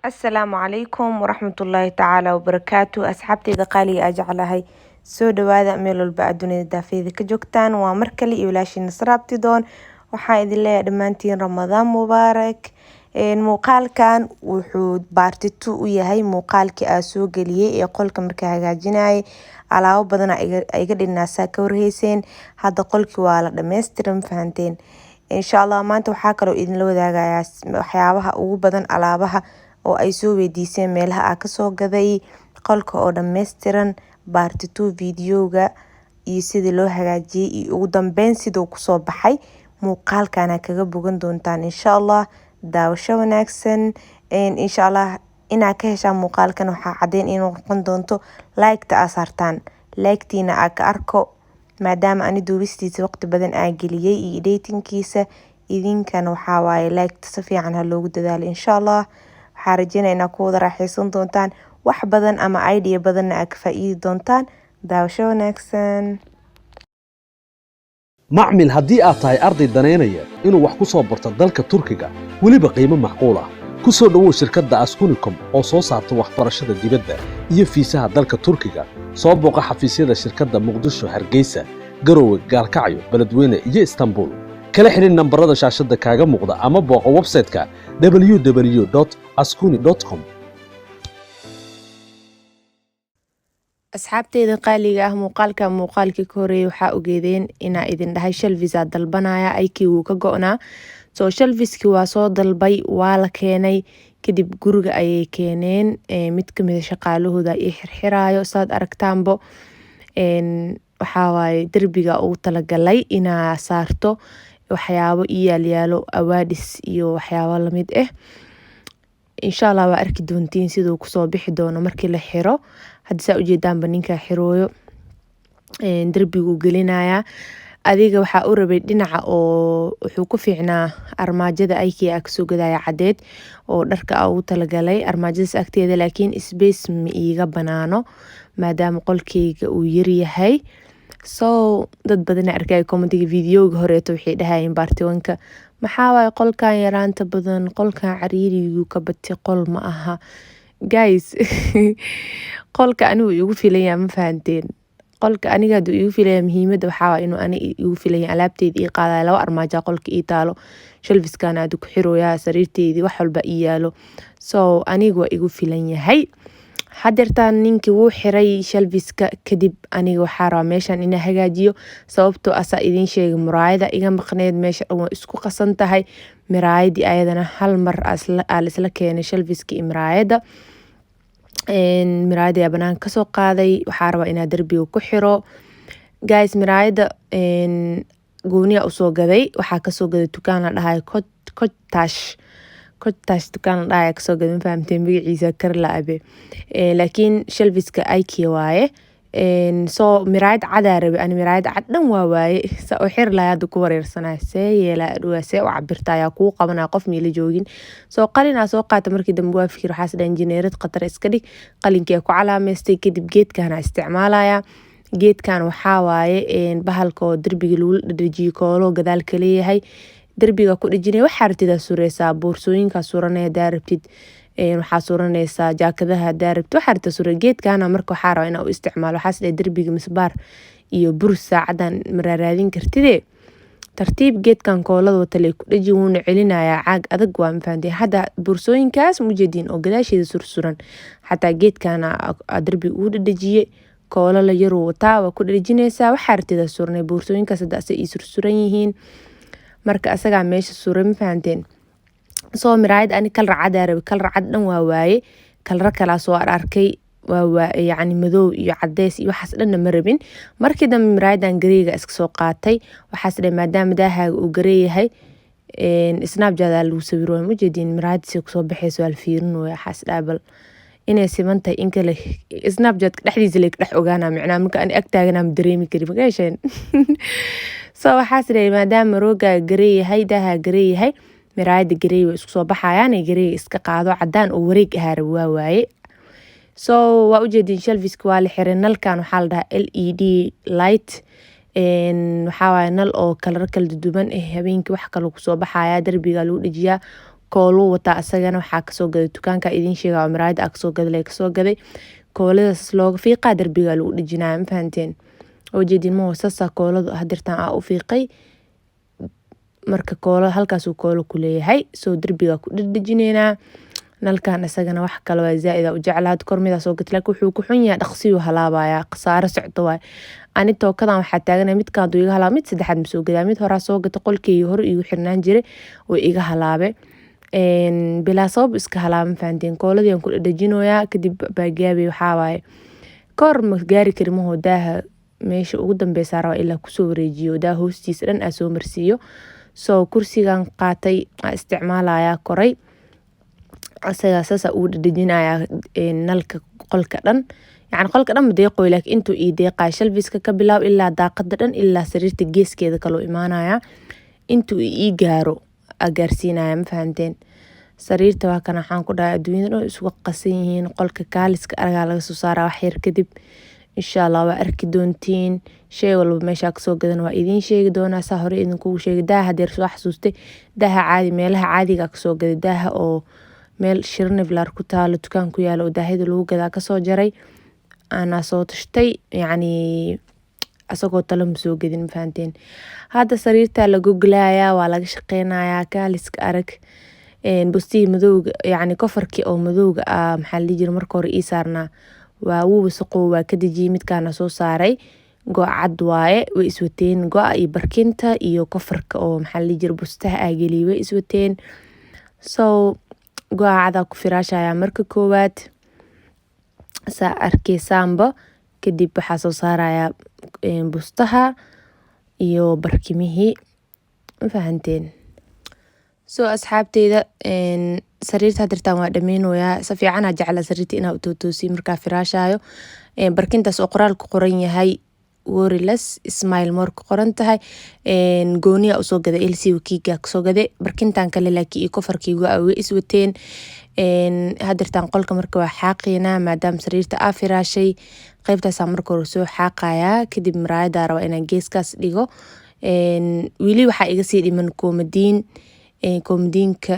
السلام عليكم ورحمة الله تعالى وبركاته أصحابتي قالي أجعلها soo dhawaada meel walba aad dunida daafeeda ka joogtaan waa mar kale iyo walaashiin Nasraabti doon waxaan idin leeyahay dhamaantiin Ramadaan Mubaarak muuqaalkan wuxuu part 2 u yahay muuqaalkii aan soo galiyay ee qolka markaa hagaajinayay alaabo badan ay ga dhinaasaa ka warheyseen hadda qolkii waa la dhameystiran fahanteen insha Allah maanta waxaa kale oo idin la wadaagayaa waxyaabaha ugu badan alaabaha oo ay soo weydiiseen meelaha aan ka soo gaday qolka oo dhameystiran part 2 videoga iyo sidii loo hagaajiyay iyo ugu dambeyn sidoo ku soo baxay muuqaalkana kaga bogan doontaan insha Allah daawasho wanaagsan insha Allah ina ka heshaa muuqaalkan waxa cadeen inuu noqon doonto like-ta aad saartaan like-tiina aad ka arko maadaama ani duubistiisa waqti badan aan geliyay iyo editing-kiisa idinkan waxa waaye like-ta si fiican ha loogu dadaalo insha Allah waxaan rajeynayaa ku wada raaxaysan doontaan wax badan ama idea badan aad ka faa'iidi doontaan daawasho wanaagsan macmil haddii aad tahay arday daneynaya inuu wax ku soo barto dalka Turkiga waliba qiimo macquul ah ku soo dhawow shirkadda Askunicom oo soo saarta waxbarashada dibadda iyo fiisaha dalka Turkiga soo booqa xafiisyada shirkadda Muqdisho Hargeysa Garowe Gaalkacyo Beledweyne iyo Istanbul kala xiriir nambarada shaashada kaaga muuqda ama booqo website-ka www.askuni.com asxaabteyda qaaliga ah muuqaalkii ka horeeyay waxa ogeedeen inaa idin dhahay shelvisa dalbanaya aykii uu ka go'naa soo shelviski waa soo dalbay waa la keenay kadib guriga ayay keeneen mid ka mid ah shaqaalahooda ay xirxiraayo saad aragtaanbo waxa waaye darbiga uu talagalay inaa saarto waxyaabo yaalo awaadis iyo waxyaabo lamid ah insha Allah waa arki doontiin sidoo ku soo bixi doono markii la xiro hadda saa ujeedaan ninka xirooyo darbigu gelinaya adiga waxa uu rabay dhinaca oo wuxuu ku fiicnaa armaajada aykii ag soo gadaya cadeed oo dharka uu talagalay armaajadaas agteeda laakiin space ma iiga banaano maadaama qolkeyga uu yar yahay dad badan arkay commentiga videoga horeeto waxay dhahayeen part 1ka maxaa waay qolkan yaraanta badan qolkan cariirigu ka batay qol ma aha guys qolka anigu igu filayaa ma fahanteen qolka aniga haduu igu filayaa muhiimada waxa waa inuu ani igu filayaa alaabteedii ii qaaday laba armaajo qolka ii taalo shelfiskana aad ku xirooyaa sariirteedii wax walba ii yaalo anigu waa igu filan yahay hadeertaan ninkii wuu xiray shelfiska kadib aniga waxaa rabaa meeshan inaan hagaajiyo sababtoo asaa idin sheegay muraayada iga maqneed meesha waa isku qasan tahay miraayadii ayadana hal mar isla keenay shelfiska iyo miraayada miraayada banaanka kasoo qaaday waxaa rabaa inaa darbiga ku xiro guys miraayada gooniya usoo gaday waxaa kasoo gaday dukaan la dhahay kotash dukaan la dhahay kasoo gaday ma fahamteen magaciisa karla abe laakiin shelfiska IKEA waaye miraayad cadaa rabe ani miraayad cad dhan waa waaye saa u xir lahaa hadda ku wareersanaa see yeelaa adhuwaa see u cabirta ayaa kuu qabanaa qof miila joogin qalinaa soo qaata markii dambe waa fikir waxaas dha injineerad qatar iska dhig qalinkii ku calaameystay kadib geedkana isticmaalaya geedkan waxaa waaye bahalka oo darbiga lagu dhadhajiyo koolo gadaal ka leeyahay darbiga ku dhajinay waxaa rabtid sureysaa boorsooyinka suranaya hadaa rabtid waxaa suranaysaa jaakadaha hadaa rabtid waxaa rabtid sura geedkana marka waxaa rabaa inaa u isticmaalo waxaas dhahay darbiga misbaar iyo burs saacadan maraaraadin kartide tartiib geedkan koolada wata ku dhaji wuuna celinayaa caag adag waa mafahanteen hadda boorsooyinkaas mujeediin oo gadaasheeda sursuran xataa geedkana darbiga uu dhadhajiye koolo la yaruu wataa waa ku dhajinaysaa waxaa rabtid suranay boorsooyinkaas hadda asay ii sursuran yihiin marka asagaa meesha suray ma fahanteen miraayad ani kal racad arabi kal racad dhan waa waaye kalra kala soo arkay waa yani madow iyo cadeys iyo waxaas dhan ma rabin markii dambe miraayadan gareeyga iska soo qaatay waxaas dhay maadaama daahaaga uu gareeyahay snapchat lagu sawiro ma jeedin miraayadii ku soo baxayso al fiirino waxaas dhaabal inay simantahay in kale snapchat dhexdiisa leeg dhex ogaana macnaa marka aan ag taagana ma dareemi kari ma gaasheen waxaas dhay maadaama rooga gareeyahay daaha gareeyahay miraayada gareey way isku soo baxayaan gareey iska qaado cadaan oo wareeg ahaar waa waaye waa u jeedin shelfiska waa la xiray nalkan waxaa la dhahaa LED light waxaa waaye nal oo kala duwan habeenkii wax kale ku soo baxaya darbiga lagu dhajiyaa kooluu wataa asagana waxaa kasoo gaday dukaanka idin sheega oo miraayada aa kasoo gaday kasoo gaday kooladaas looga fiiqaa darbiga lagu dhijinaya ma fahanteen oo jeedin ma wasasa kooladu hadirtaan aa u fiiqay marka koolo halkaas uu koolo ku leeyahay soo darbiga ku dhijinayna nalkan asagana wax kale waa zaaid u jeclaad kormida soo gatay laakiin wuxuu ku xun yahay dhaqsiyo halaabaya qasaaro socdo waay ani tookadan waxa taaganay mid ka iga halaab mid saddexaad ma soo gadaa mid hore soo gatay qolkii hore igu xirnaan jiray oo iga halaabe bilaa sabab iska halaab ma fahanteen kooladii aan ku dhajinoyaa kadib baagaabi waxa waaye kor ma gaari karimaho daaha meesha ugu dambeysa raba ilaa kusoo wareejiyo daa hoostiisa dhan aa soo marsiiyo soo kursigan qaatay isticmaalaya koray asaga sasa uu dhajinaya nalka qolka dhan yani qolka dhan deeqoy laakiin intuu ii deeqay shalfiska ka bilaab ilaa daaqada dhan ilaa sariirta geeskeeda kala imaanaya intuu ii gaaro agaarsiinaya ma fahanteen sariirta waa kana waxaan ku dhahay adduunyada dhan isugu qasan yihiin qolka kaaliska aragaa laga soo saaraa wax yar kadib insha Allah waa arki doontiin shay walba meesha ka soo gadan waa idin sheegi doonaa saa hore idinkugu sheegi daaha deer soo xasuustay daaha caadi meelaha caadiga ka soo gaday daaha oo meel Shirnivlar ku taalo dukaan ku yaalo oo daahida lagu gadaa ka soo jaray ana soo tashtay yani asagoo talo ma soo gadin ma fahanteen hadda sariirta la goglaya waa laga shaqeynayaa kaaliska arag bustii madowga yani kofarkii oo madowga maxaa la jira marka hore ii saarnaa waa wuu wasaqo waa ka dajiyay midkaana soo saaray go'ad waaye way iswateen go'a iyo barkinta iyo kofarka oo maxaa la jira bustaha aageliyay way iswateen so go'ada ku firaashaya marka koowaad saa arkeysaanba kadib waxaa soo saaraya bustaha iyo barkimihii ma fahanteen soo asxaabteyda sariirta hadirtaan waa dhameynoyaa si fiican aa jecla sariirta inaa u toosiyo markaa firaashayo barkintaas oo qoraal ku qoran yahay Worryless Smile More ku qoran tahay gooniya usoo gaday LC wakiiga kasoo gaday barkintan kale laakiin iyo kofarkiigu way iswateen hadirtaan qolka marka waa xaaqina maadaama sariirta aa firaashay qaybtaas marka hore soo xaaqaya kadib miraayada raba inaan geeskaas dhigo wili waxa iga sii dhiman koomadiinka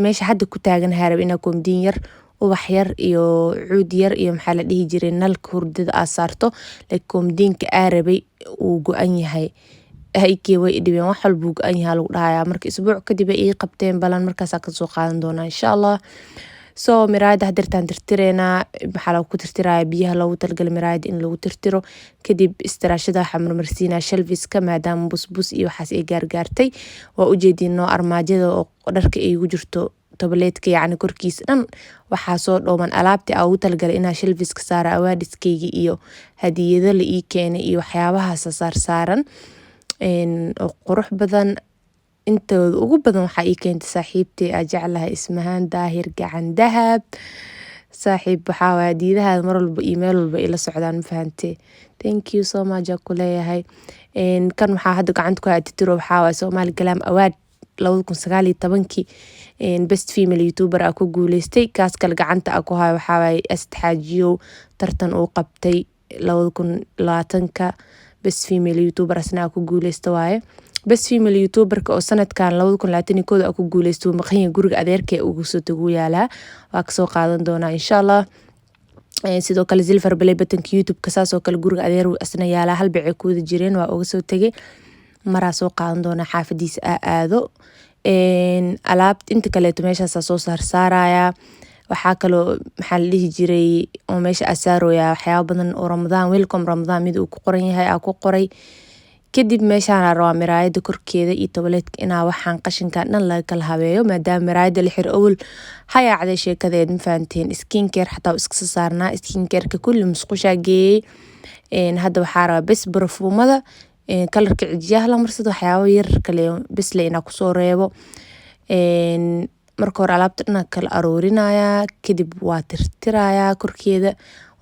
meesha hadda ku taagan harab ina koomadiin yar ubax yar iyo cuud yar iyo maxaa la dhihi jiray nalka hurdada aa saarto laakiin koomadiinka aa rabay uu go-an yahay haykii way dhibeen wax walba uu go-an yahay lagu dhahayaa marka isbuuc kadib ay ii qabteen balan markaasaa kasoo qaadan doonaa insha Allah soo miraayada hadirtaan tirtireena maxaa lagu ku tirtiraya biyaha loogu talagalay miraayada in lagu tirtiro kadib istiraashada waxaa marmarsiinaa shalfiska maadaama busbus iyo waxaas ay gaargaartay waa ujeedinoo armaajada oo dharka ay ugu jirto tableedka yani korkiisa dhan waxaa soo dhooman alaabtii aa ugu talagalay inaa shalfiska saara awaadiskeyga iyo hadiyado la ii keenay iyo waxyaabahaas saarsaaran oo qurux badan intooda ugu badan waxaa ii keentay saaxiibtay aa jeclahay ismahaan daahir gacan dahab saaxiib waxaa waay diidahaada mar walba iyo meel walba ila socdaan ma fahantay thank you so much aa ku leeyahay kan waxaa hadda gacanta ku haatitiro waxaa waay Somali Glam Award 2019 best female youtuber aa ku guuleystay kaas kale gacanta aa ku hayo waxaa waay Astxaajiyo tartan uu qabtay 2020 best female youtuber asna aa ku guuleysta waaye best female youtuberka oo sanadkan 2021 aa ku guuleysto maqan guriga adeerkay ugu soo tagu yaalaa waa ka soo qaadan doonaa insha Allah sidoo kale silver play buttonka YouTube ka saasoo kale guriga adeer asna yaalaa hal bicay ku wada jireen waa uga soo tagay maraa soo qaadan doonaa xaafadiisa aado alaabta inta kale meeshaas soo saaraya waxaa kaloo maxaa la dhihi jiray oo meesha asaarooya waxyaabo badan oo Ramadaan welcome Ramadaan mid uu ku qoran yahay aa ku qoray kadib meeshaan rabaa miraayada korkeeda iyo tableedka inaa waxaan qashinkan dhan laga kala habeeyo maadaama miraayada la xir awal hayaacday sheekadeed ma fahanteen skincare xataa iska saarnaa skincare-ka kulli musqusha geeyay hadda waxaa rabaa bes barfuumada kalarka cijiyaha la marsado waxyaabo yar kale bes le inaa kusoo reebo marka hore alaabta dhan kala aroorinaya kadib waa tirtiraya korkeeda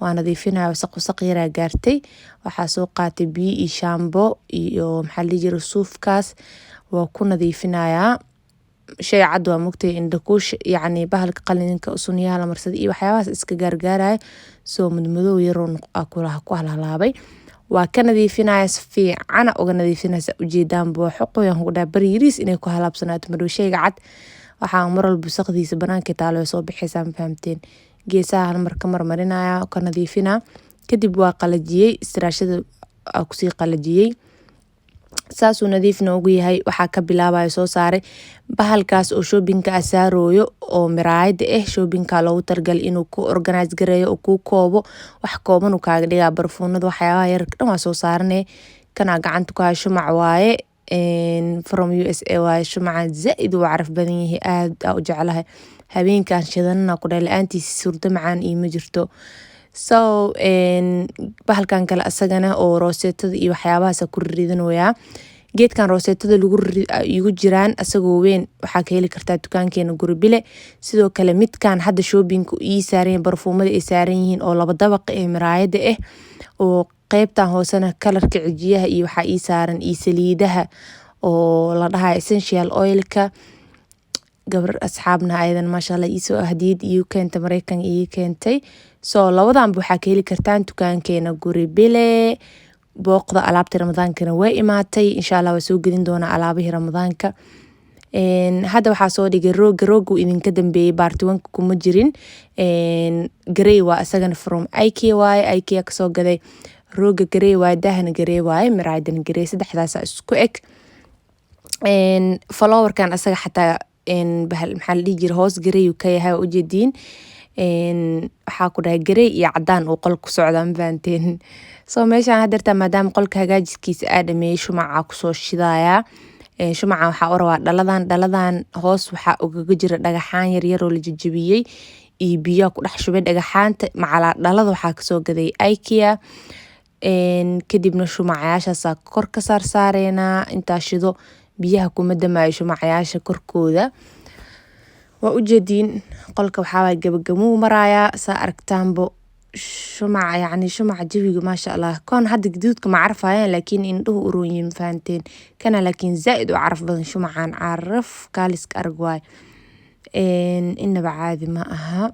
waa nadiifinaya wasaq yar gaartay waxaa soo qaatay biyo iyo shaambo iyo maxaa la jira suufkaas waa ku nadiifinaya shay cad waa mugtay indhakuush yani bahalka qalinka sunniyaha la marsado iyo waxyaabahaas iska gaargaaraya soo madmadow yaroo ku halaabay waa ka nadiifinaya si fiican uga nadiifinaysa ujeedaan booxo qoyan ku dhaa bariiriis inay ku halaabsanaato madhow shayga cad waxaa mar walba wasaqdiisa banaanka taalo way soo bixaysaa ma fahamteen. Geesaha hal mar ka marmarinaya ka nadiifina kadib waa qalajiyey istiraashada kusii qalajiyey saasuu nadiifna ugu yahay. waxaa ka bilaabaya soo saaray bahalkaas oo shoppingka asaarooyo oo miraayada shoppingka loogu talagalay inuu ku organize gareeyo oo ku koobo wax kooban uu kaaga dhigaa barfuunada waxyaabaha yarka dhan waa soo saaranay. kana gacanta ku hayo shumac waaye from USA waaye. shumaca zaaid uu caraf badan yahay aad u jeclahay habeenkan shidanana ku dhahay la'aantiisa surdo macaan iima jirto. so bahalkan kale asagana oo rooseetada iyo waxyaabahaas ku ridanooyaa. geedkan rooseetada lagu igu jiraan asagoo weyn waxaa ka heli kartaa dukaankeena guri bile. sidoo kale midkan hadda shoppingku ii saaran barfuumada ay saaran yihiin oo laba dabaq miraayada oo qaybtan hoosena kalarka cijiyaha iyo waxaa ii saaran iyo saliidaha oo la dhahayo essential oilka. gabar asxaabna ayadan maasha Allah iisoo hadiyad iyo keentay Mareykanka ii keentay. so labadan waxaa ka heli kartaan dukaankeena guri bile. booqda alaabta Ramadaankana way imaatay insha Allah waa soo gelin doonaa alaabihii Ramadaanka. hadda waxaa soo dhigay roogu idinka dambeeyay part 1 kuma jirin. grey waa asagana from IKEA waaye. IKEA kasoo gaday rooga grey waaye dahana grey waaye miraadan grey saddexdaas isku eg. flowerkan asaga xataa bahal maxaa la dhihi jiray hoos grey uu ka yahay u jeediin. waxaa ku dhahay grey iyo cadaan uu qol ku socdaa ma fahanteen. so meeshaan hadeerta maadaama qolka hagaajiskiisa aa dhameeyay shumaca kusoo shidaaya. shumaca waxaa u rabaa dhaladan hoos waxaa ugaga jira dhagaxaan yaryar oo la jajabiyey iyo biyo ku dhex shubay dhagaxaanta macala dhalada waxaa kasoo gaday IKEA. kadibna shumacayaashaasa kor ka saarsaareenaa intaa shido biyaha kuma damaayo shumacayaasha korkooda. waa u jeediin qolka waxaa waay gabagabuu maraaya saa aragtaanbo shumaca yacni shumaca jawiga maasha Allah. koon hadda gaduudka ma carfayaan laakiin indhuhu u roon yihiin fahanteen. kana laakiin zaaid u caraf badan shumacan caraf kaaliska arag waay. inaba caadi ma aha.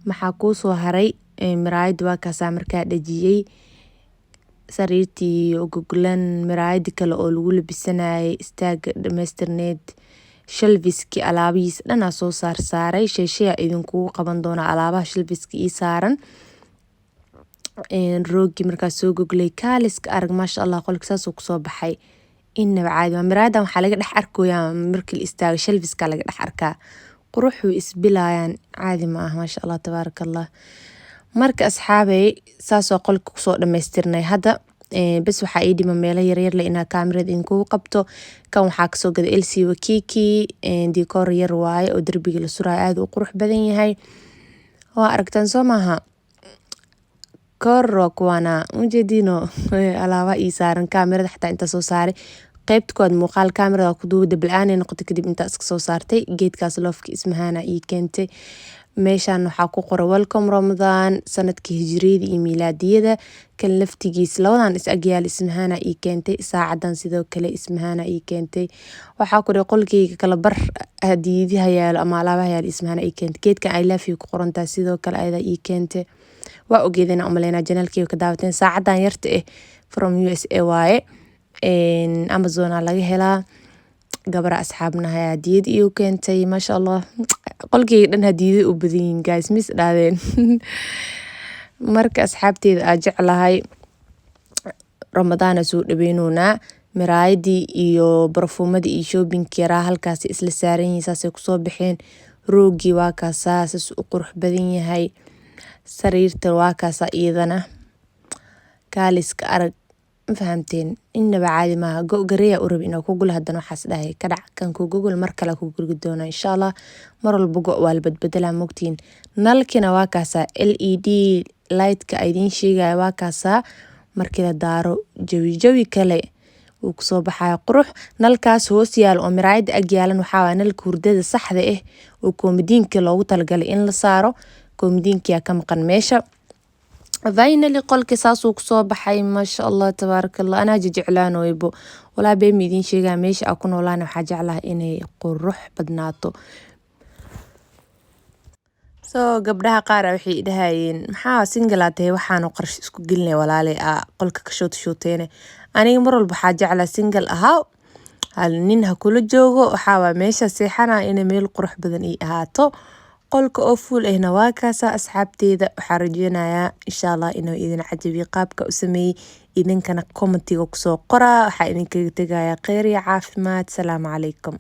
maxaa kuu soo haray miraayada waa kaasaa markaa dhajiyey sariirtii goglan miraayada kale oo lagu labisanayay istaaga dhamaystirneed shelfiski alaabihiis dhanaa soo saaray sheeshaya idinkugu qaban doona alaabaha shelfiski ii saaran. roogi markaa soo goglay kaaliska arag maasha Allah qolka saasuu kusoo baxay. inaba caadi ma miraadan waxaa laga dhex arkoyaa markii la istaago shelfiska laga dhex arkaa quruxu isbilayaan caadi ma ah maasha Allah tabaarakallah. marka asxaabay saasoo qolka kusoo dhamaystirnay hadda bas waxaa ii dhima meelo yaryar leh inaa kaamirada idinkugu qabto. kan waxaa kasoo gaday LC Wakiki decor yar waaye oo derbiga la suraayo aad u qurux badan yahay. waa aragtaan soo maaha koro kuwana ujeedino alaaba ii saaran kaamirada xataa inta soo saaray qaybta kood muuqaal kaamirada ku duubay dablaan noqotay kadib inta iska soo saartay geedkaas loofka ismahana ii keentay. meeshaan waxaa ku qoran welcome Ramadan sanadkii hijriyada iyo miilaadiyada. kan laftigiis labadan is agyaal ismahana ii keentay. saacadan sidoo kale ismahana ii keentay. waxaa ku dhahay qolkeyga kala bar hadiyadaha yaalo ama alaabaha yaalo ismahana ii keentay. geedkan I love you ku qorantaa sidoo kale ayada ii keentay. waa ogeedina umaleynaa janaalkeyga ka daawateen saacadan yarta from USA waaye. Amazon laga helaa. gabara asxaabnahay hadiyad iyo keentay maasha Allah. qolkeyga dhan hadiyada u badan yihiin guys mis dhaadeen. marka asxaabteeda aa jeclahay Ramadaan soo dhaweynona miraayadii iyo barfuumadii iyo shoppingkii yaraa halkaas isla saaran yihiin saasay kusoo baxeen. roogii waa kaasaa saas u qurux badan yahay. sariirta waa kaasaa iyadana kaaliska arag ma fahamteen. inaba caadi maaha gareeya u rab inaa ku gul haddana waxaas dhahay ka dhac kan ku gogol mar kale ku gurgi doona insha Allah. mar walba go waa la badbedelaa mogtiin. nalkina waa kaasaa LED lightka idiin sheegaya waa kaasaa markii la daaro jawi kale uu kusoo baxaya qurux. nalkaas hoos yaal oo miraayada ag yaalan waxaa waa nalka hurdada saxda oo koomadiinka loogu talagalay in la saaro. koomadiinka ka maqan meesha. finally qolka saasuu kusoo baxay maasha Allah tabaarakallah. anaa jeclaan waybo walaa been idin sheegaa meesha aan ku noolaan waxaa jeclahay inay qurux badnaato. so gabdhaha qaar waxay dhahayeen maxaa single tahay waxaan qarash isku gelinay walaalay qolka ka shooteene. aniga mar walba waxaa jeclaa single ahaa hal nin ha kula joogo waxaa waa meesha seexana inay meel qurux badan ii ahaato qolka oo full ahna waa kaasa asxaabteeda waxaa rajeynayaa insha Allah inuu idin cajabiyo qaabka u sameeyay idinkana commentiga kusoo qora waxaa idinkaga tagayaa khayr iyo caafimaad. Salaamu calaykum.